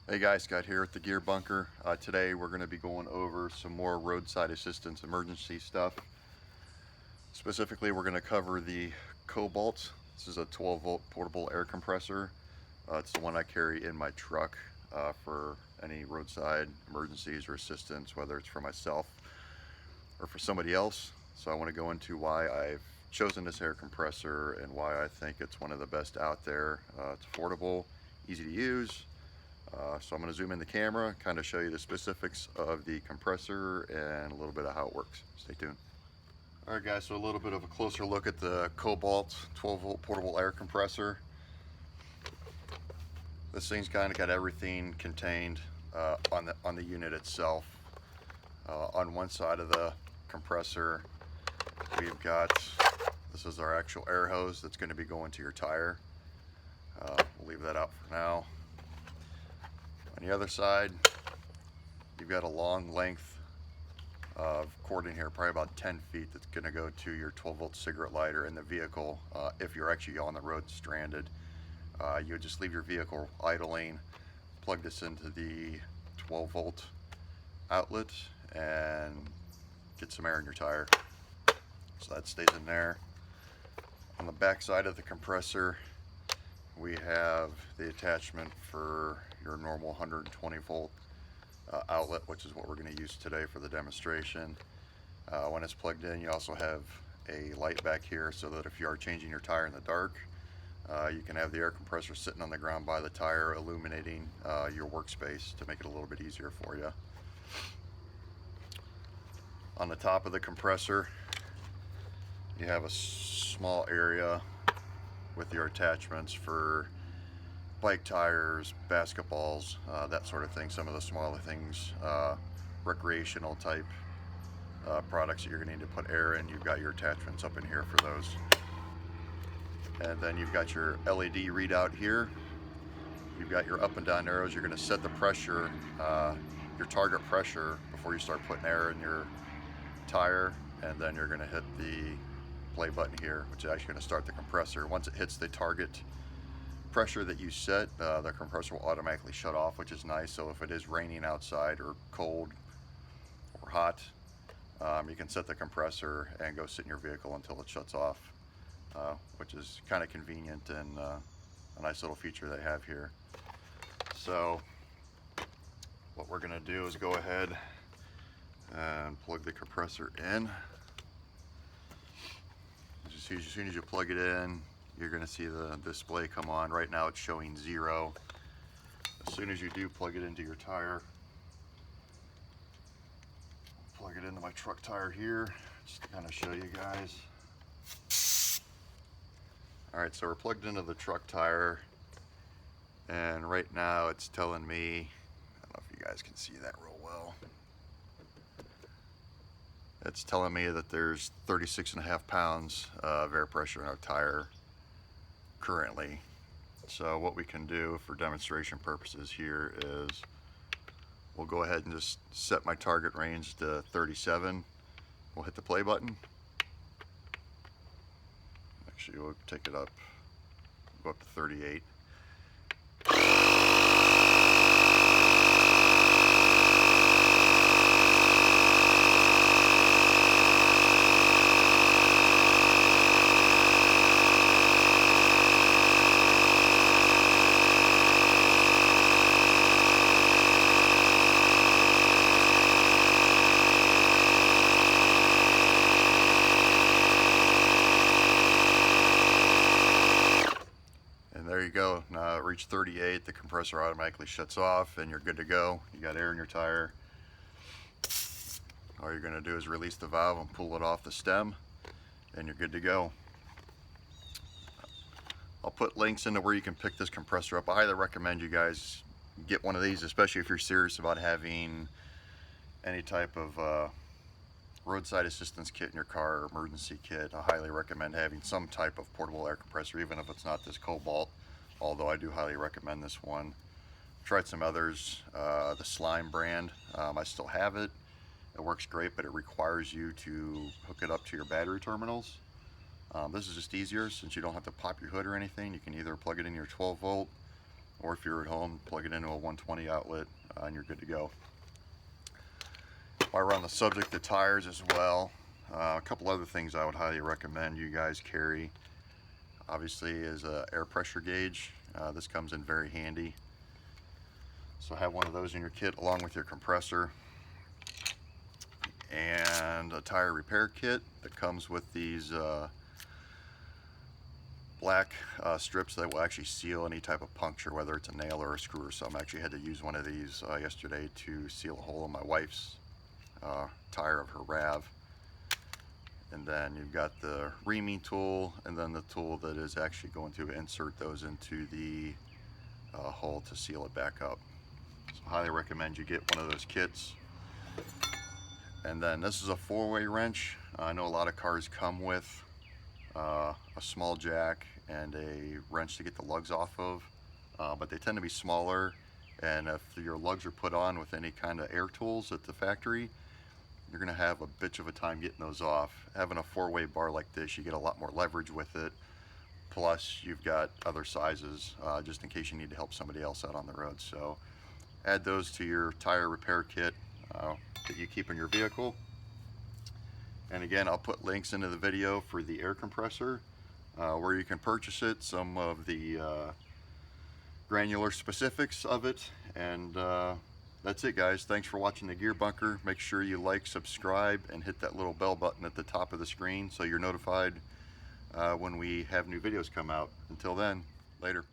Hey guys, Scott here at the Gear Bunker. Today we're going to be going over some more roadside assistance emergency stuff. Specifically, we're going to cover the Kobalt. This is a 12 volt portable air compressor. It's the one I carry in my truck for any roadside emergencies or assistance, whether it's for myself or for somebody else. So I want to go into why I've chosen this air compressor and why I think it's one of the best out there. It's affordable, easy to use. So I'm going to zoom in the camera, kind of show you the specifics of the compressor and a little bit of how it works. Stay tuned. Alright guys, so a little bit of a closer look at the Kobalt 12 volt portable air compressor. This thing's kind of got everything contained on the unit itself. On one side of the compressor we've got, this is our actual air hose that's going to be going to your tire. We'll leave that out for now. On the other side, you've got a long length of cord in here, probably about 10 feet, that's going to go to your 12 volt cigarette lighter in the vehicle. If you're actually on the road stranded, you would just leave your vehicle idling, plug this into the 12 volt outlet, and get some air in your tire. So that stays in there. On the back side of the compressor, we have the attachment for your normal 120 volt outlet, which is what we're going to use today for the demonstration. When it's plugged in, you also have a light back here so that if you are changing your tire in the dark, you can have the air compressor sitting on the ground by the tire, illuminating your workspace to make it a little bit easier for you. On the top of the compressor, you have a small area with your attachments for bike tires, basketballs, that sort of thing. Some of the smaller things, recreational type products that you're going to need to put air in. You've got your attachments up in here for those. And then you've got your LED readout here. You've got your up and down arrows. You're going to set the pressure, your target pressure, before you start putting air in your tire, and then you're going to hit the play button here, which is actually going to start the compressor. Once it hits the target pressure that you set, the compressor will automatically shut off, which is nice. So if it is raining outside or cold or hot, you can set the compressor and go sit in your vehicle until it shuts off, which is kind of convenient and a nice little feature they have here. So what we're going to do is go ahead and plug the compressor in. As soon as you plug it in, you're going to see the display come on. Right now it's showing 0. As soon as you do plug it into your tire, plug it into my truck tire here, just to kind of show you guys. Alright, so we're plugged into the truck tire, and right now it's telling me, I don't know if you guys can see that real well, it's telling me that there's 36.5 pounds of air pressure in our tire currently. So what we can do for demonstration purposes here is we'll go ahead and just set my target range to 37. We'll hit the play button. Actually, we'll take it up, go up to 38. There you go. Now it reached 38, the compressor automatically shuts off and you're good to go. You got air in your tire. All you're going to do is release the valve and pull it off the stem, and you're good to go. I'll put links into where you can pick this compressor up. I highly recommend you guys get one of these, especially if you're serious about having any type of roadside assistance kit in your car or emergency kit. I highly recommend having some type of portable air compressor, even if it's not this Kobalt, although I do highly recommend this one. I've tried some others, the Slime brand. I still have it. It works great, but it requires you to hook it up to your battery terminals. This is just easier since you don't have to pop your hood or anything. You can either plug it in your 12 volt or if you're at home, plug it into a 120 outlet and you're good to go. While we're on the subject of tires as well, a couple other things I would highly recommend you guys carry, obviously, is an air pressure gauge. This comes in very handy. So have one of those in your kit along with your compressor, and a tire repair kit that comes with these black strips that will actually seal any type of puncture, whether it's a nail or a screw or something. I actually had to use one of these yesterday to seal a hole in my wife's tire of her RAV. And then you've got the reaming tool, and then the tool that is actually going to insert those into the hole to seal it back up. So highly recommend you get one of those kits. And then this is a 4-way wrench. I know a lot of cars come with a small jack and a wrench to get the lugs off of, but they tend to be smaller, and if your lugs are put on with any kind of air tools at the factory, you're going to have a bitch of a time getting those off. Having a 4-way bar like this, you get a lot more leverage with it, plus you've got other sizes just in case you need to help somebody else out on the road. So add those to your tire repair kit that you keep in your vehicle. And again, I'll put links into the video for the air compressor, where you can purchase it, some of the granular specifics of it, and that's it, guys. Thanks for watching the Gear Bunker. Make sure you like, subscribe, and hit that little bell button at the top of the screen so you're notified when we have new videos come out. Until then, later.